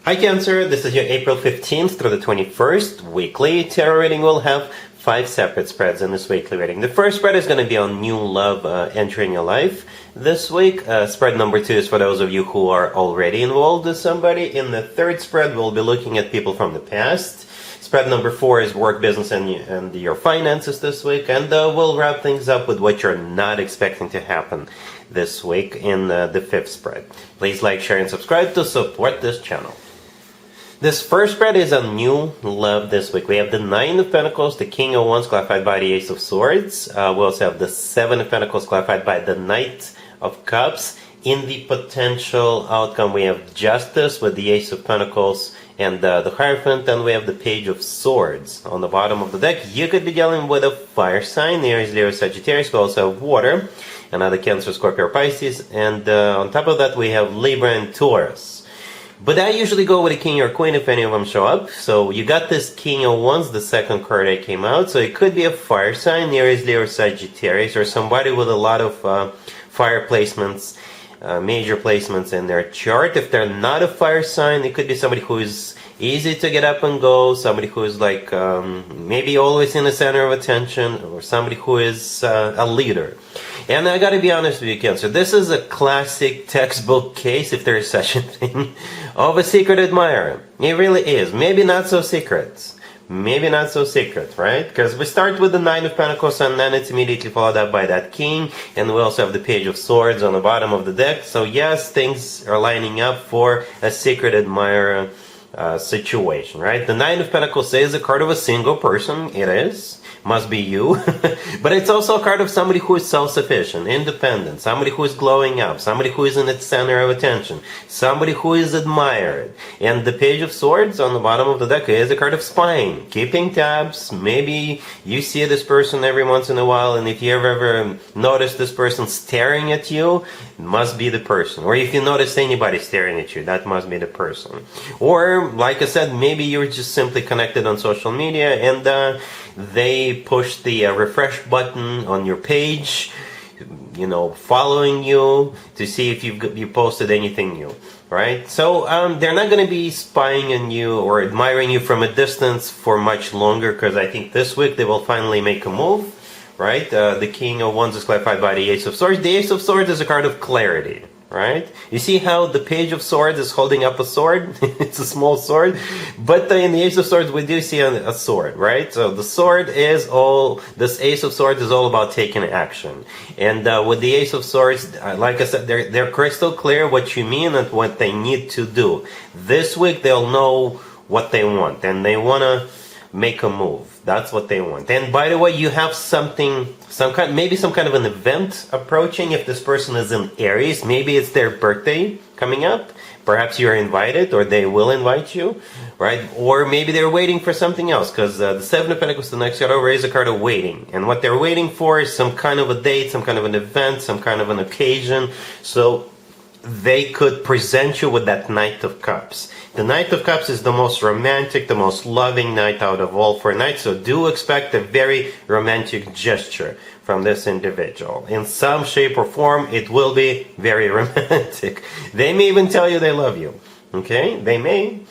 Hi Cancer, this is your April 15th through the 21st weekly tarot reading. We'll have 5 separate spreads in this weekly reading. The first spread is going to be on new love entering your life this week. Spread number 2 is for those of you who are already involved with somebody. In the third spread, we'll be looking at people from the past. Spread number 4 is work, business, and your finances this week. And we'll wrap things up with what you're not expecting to happen this week in the 5th spread. Please like, share, and subscribe to support this channel. This first spread is on new love this week. We have the 9 of Pentacles, the King of Wands clarified by the Ace of Swords. We also have the 7 of Pentacles clarified by the Knight of Cups. In the potential outcome, we have Justice with the Ace of Pentacles and the Hierophant, and we have the Page of Swords on the bottom of the deck. You could be dealing with a fire sign, Aries, Leo, Sagittarius. We also have water, another Cancer, Scorpio, or Pisces, and on top of that we have Libra and Taurus. But I usually go with a king or queen if any of them show up. So you got this King of Wands, the second card that came out. So it could be a fire sign, Aries, Leo, or Sagittarius, or somebody with a lot of fire placements, major placements in their chart. If they're not a fire sign, it could be somebody who is easy to get up and go, somebody who is like maybe always in the center of attention, or somebody who is a leader. And I gotta be honest with you, Cancer, this is a classic textbook case, if there is such a thing, of a secret admirer. It really is. Maybe not so secret. Maybe not so secret, right? Because we start with the 9 of Pentacles, and then it's immediately followed up by that King, and we also have the Page of Swords on the bottom of the deck. So yes, things are lining up for a secret admirer situation, right? The 9 of Pentacles is a card of a single person. It is. Must be you. But it's also a card of somebody who is self-sufficient, independent, somebody who is glowing up, somebody who is in the center of attention, somebody who is admired. And the Page of Swords on the bottom of the deck is a card of spying, keeping tabs. Maybe you see this person every once in a while, and if you ever notice this person staring at you, it must be the person. Or if you notice anybody staring at you, that must be the person. Or, like I said, maybe you're just simply connected on social media, and they push the refresh button on your page, you know, following you to see if you posted anything new, right? So they're not going to be spying on you or admiring you from a distance for much longer, because I think this week they will finally make a move, right? The King of Wands is clarified by the Ace of Swords. The Ace of Swords is a card of clarity, right? You see how the Page of Swords is holding up a sword? It's a small sword. But in the Ace of Swords, we do see a sword, right? So the sword is all, this Ace of Swords is all about taking action. And with the Ace of Swords, like I said, they're crystal clear what you mean and what they need to do. This week, they'll know what they want, and they want to make a move. That's what they want. And by the way, you have maybe some kind of an event approaching. If this person is in Aries, maybe it's their birthday coming up. Perhaps you're invited, or they will invite you, right? Or maybe they're waiting for something else, because the 7 of Pentacles, the next card over, is a card of waiting. And what they're waiting for is some kind of a date, some kind of an event, some kind of an occasion. So they could present you with that Knight of Cups. The Knight of Cups is the most romantic, the most loving knight out of all 4 knights, so do expect a very romantic gesture from this individual. In some shape or form, it will be very romantic. They may even tell you they love you, okay? They may.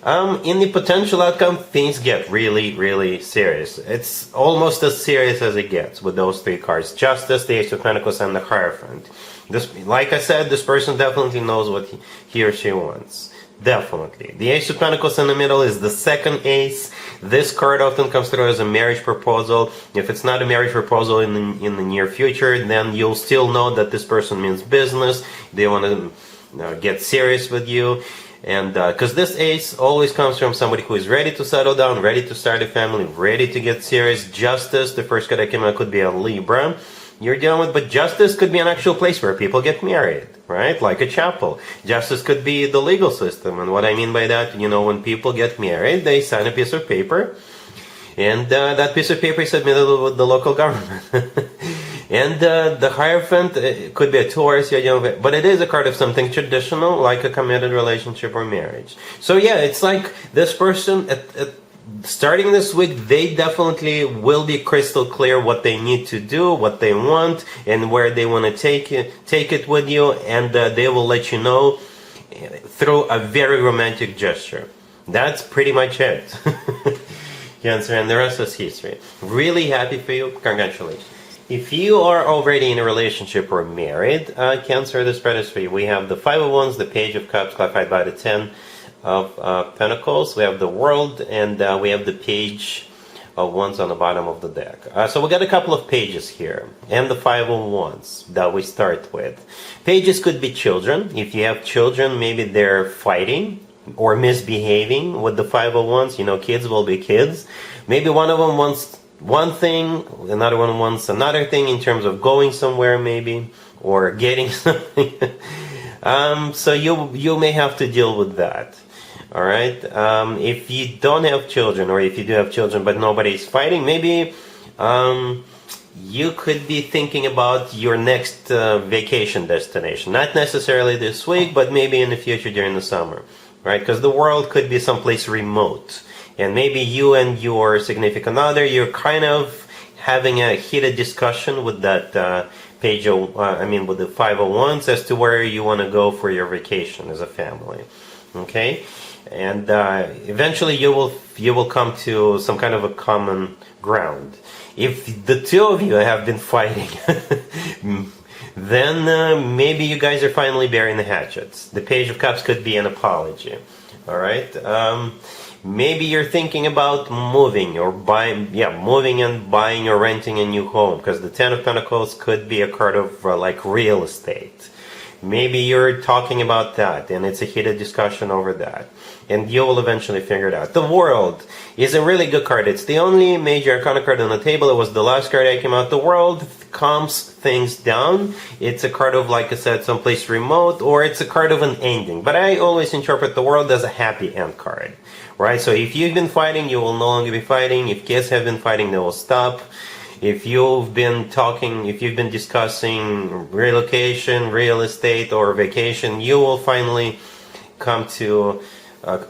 In the potential outcome, things get really, really serious. It's almost as serious as it gets with those 3 cards. Justice, the Ace of Pentacles, and the Hierophant. Like I said, this person definitely knows what he or she wants. Definitely. The Ace of Pentacles in the middle is the second ace. This card often comes through as a marriage proposal. If it's not a marriage proposal in the near future, then you'll still know that this person means business. They want to get serious with you. And because this ace always comes from somebody who is ready to settle down, ready to start a family, ready to get serious. Justice, the first card that came out, could be a Libra you're dealing with, but justice could be an actual place where people get married, right? Like a chapel. Justice could be the legal system, and what I mean by that, you know, when people get married, they sign a piece of paper, and that piece of paper is submitted with the local government. And the Hierophant could be a Taurus, but it is a card of something traditional, like a committed relationship or marriage. So yeah, it's like this person, starting this week, they definitely will be crystal clear what they need to do, what they want, and where they want to take it with you, and they will let you know through a very romantic gesture. That's pretty much it. Cancer, and the rest is history. Really happy for you. Congratulations. If you are already in a relationship or married, Cancer, the spread is for you. We have the Five of Wands, the Page of Cups, clarified by the Ten of Pentacles. We have the World, and we have the Page of Wands on the bottom of the deck. So we got a couple of pages here, and the Five of Wands that we start with. Pages could be children. If you have children, maybe they're fighting or misbehaving with the Five of Wands. You know, kids will be kids. Maybe one of them wants one thing, another one wants another thing in terms of going somewhere maybe, or getting something. So you may have to deal with that. All right. If you don't have children, or if you do have children but nobody's fighting, maybe you could be thinking about your next vacation destination. Not necessarily this week, but maybe in the future during the summer, right? Because the world could be someplace remote. And maybe you and your significant other, you're kind of having a heated discussion with that with the Five of Wands as to where you want to go for your vacation as a family. Okay? And eventually you will come to some kind of a common ground. If the two of you have been fighting, then maybe you guys are finally burying the hatchets. The Page of Cups could be an apology. All right? Maybe you're thinking about moving or moving and buying or renting a new home, because the Ten of Pentacles could be a card of like real estate. Maybe you're talking about that and it's a heated discussion over that, and you will eventually figure it out. The World is a really good card. It's the only major arcana card on the table. It was the last card that came out. The World calms things down. It's a card of, like I said, someplace remote, or it's a card of an ending. But I always interpret the World as a happy end card. Right, so if you've been fighting, you will no longer be fighting. If kids have been fighting, they will stop. If you've been discussing relocation, real estate, or vacation, you will finally come to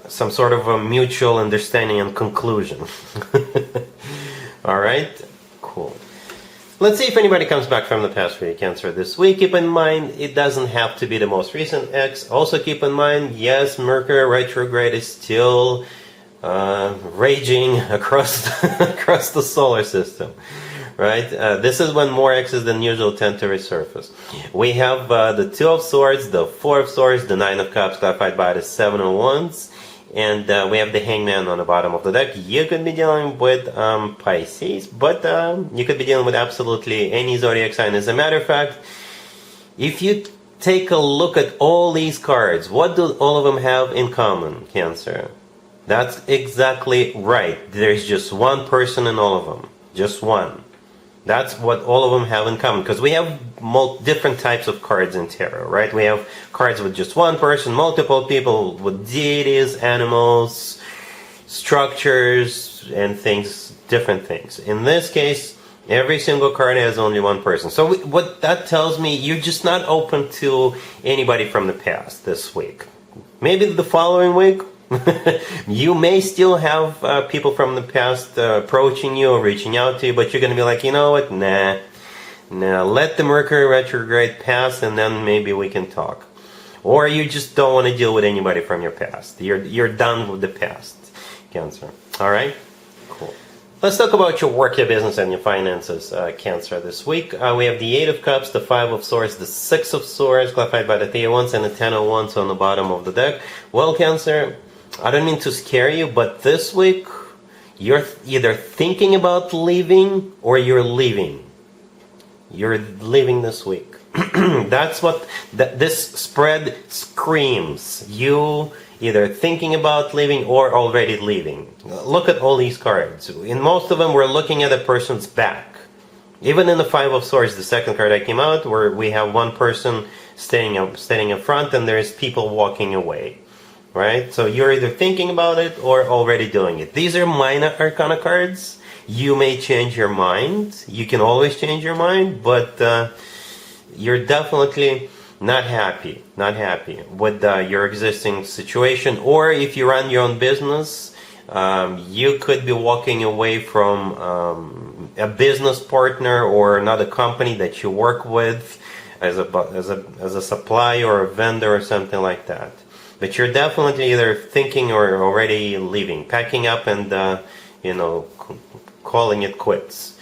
some sort of a mutual understanding and conclusion. All right, cool. Let's see if anybody comes back from the past for you, Cancer, this week. Keep in mind, it doesn't have to be the most recent ex. Also keep in mind, yes, Mercury retrograde is still raging across the solar system, right? This is when more exes than usual tend to resurface. We have the Two of Swords, the Four of Swords, the Nine of Cups, clarified by the Seven of Wands, and we have the Hangman on the bottom of the deck. You could be dealing with Pisces, but you could be dealing with absolutely any zodiac sign. As a matter of fact, if you take a look at all these cards, what do all of them have in common, Cancer? That's exactly right. There's just one person in all of them. Just one. That's what all of them have in common. Because we have different types of cards in tarot, right? We have cards with just one person, multiple people, with deities, animals, structures, and things, different things. In this case, every single card has only one person. So what that tells me, you're just not open to anybody from the past this week. Maybe the following week, you may still have people from the past approaching you or reaching out to you, but you're going to be like, you know what, nah, let the Mercury retrograde pass and then maybe we can talk. Or you just don't want to deal with anybody from your past. You're done with the past, Cancer. All right? Cool. Let's talk about your work, your business, and your finances, Cancer, this week. We have the Eight of Cups, the Five of Swords, the Six of Swords, clarified by the Three of Wands, and the Ten of Wands on the bottom of the deck. Well, Cancer, I don't mean to scare you, but this week, you're either thinking about leaving or you're leaving. You're leaving this week. That's what this spread screams. You either thinking about leaving or already leaving. Look at all these cards. In most of them, we're looking at a person's back. Even in the Five of Swords, the second card that came out, where we have one person standing in front and there's people walking away. Right? So you're either thinking about it or already doing it. These are minor arcana cards. You may change your mind. You can always change your mind, but you're definitely not happy with your existing situation. Or if you run your own business, you could be walking away from a business partner or another company that you work with as a supplier or a vendor or something like that. but you're definitely either thinking or already leaving, packing up and, calling it quits.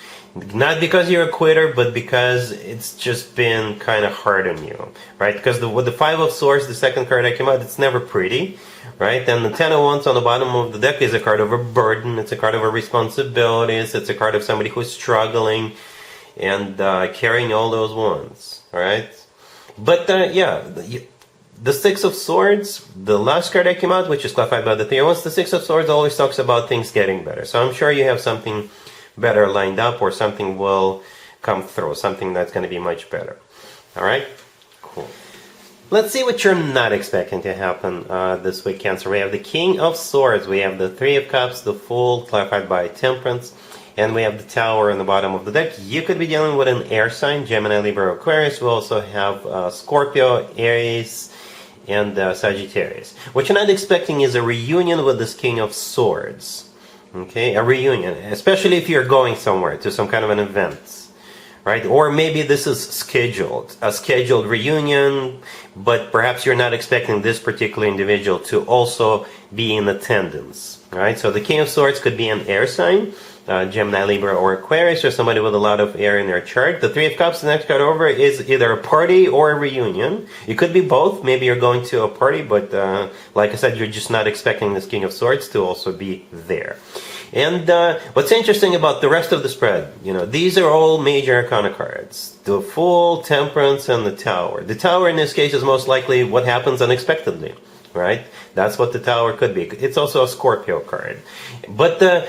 Not because you're a quitter, but because it's just been kind of hard on you, right? Because with the Five of Swords, the second card that came out, it's never pretty, right? And the Ten of Wands on the bottom of the deck is a card of a burden. It's a card of a responsibilities. It's a card of somebody who's struggling and carrying all those wands, all right? But the Six of Swords, the last card that came out, which is clarified by the Three of Wands, the Six of Swords always talks about things getting better. So I'm sure you have something better lined up, or something will come through, something that's going to be much better. All right? Cool. Let's see what you're not expecting to happen this week, Cancer. We have the King of Swords, we have the Three of Cups, the Fool, clarified by Temperance, and we have the Tower on the bottom of the deck. You could be dealing with an air sign, Gemini, Libra, Aquarius. We also have Scorpio, Aries, and Sagittarius. What you're not expecting is a reunion with this King of Swords. Okay, a reunion, especially if you're going somewhere to some kind of an event, right? Or maybe this is a scheduled reunion, but perhaps you're not expecting this particular individual to also be in attendance, right? So the King of Swords could be an air sign, Gemini, Libra, or Aquarius, or somebody with a lot of air in their chart. The Three of Cups, the next card over, is either a party or a reunion. It could be both. Maybe you're going to a party, but like I said, you're just not expecting this King of Swords to also be there. And what's interesting about the rest of the spread, these are all major arcana cards. The Fool, Temperance, and the Tower. The Tower in this case is most likely what happens unexpectedly, right? That's what the Tower could be. It's also a Scorpio card. But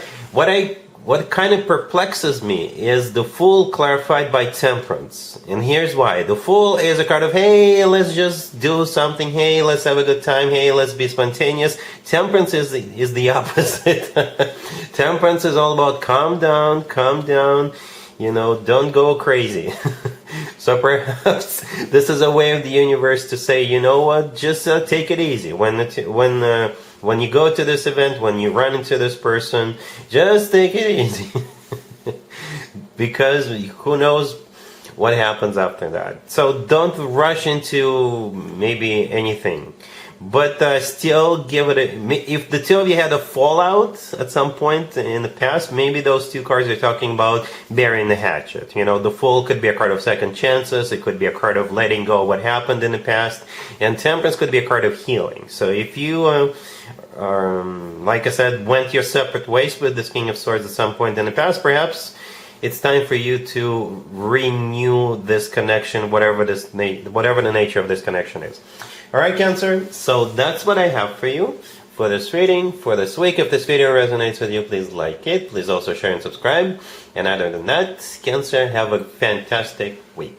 what kind of perplexes me is the Fool clarified by Temperance. And here's why. The Fool is a card of, hey, let's just do something. Hey, let's have a good time. Hey, let's be spontaneous. Temperance is the opposite. Temperance is all about calm down, don't go crazy. So perhaps this is a way of the universe to say, you know what, just take it easy. When you go to this event, when you run into this person, just take it easy. Because who knows what happens after that. So don't rush into maybe anything. But still give it if the two of you had a fallout at some point in the past, maybe those two cards are talking about burying the hatchet. The Fool could be a card of second chances. It could be a card of letting go of what happened in the past. And Temperance could be a card of healing. So if you, like I said, went your separate ways with this King of Swords at some point in the past, perhaps it's time for you to renew this connection, whatever the nature of this connection is. Alright, Cancer, so that's what I have for you for this reading, for this week. If this video resonates with you, please like it. Please also share and subscribe. And other than that, Cancer, have a fantastic week.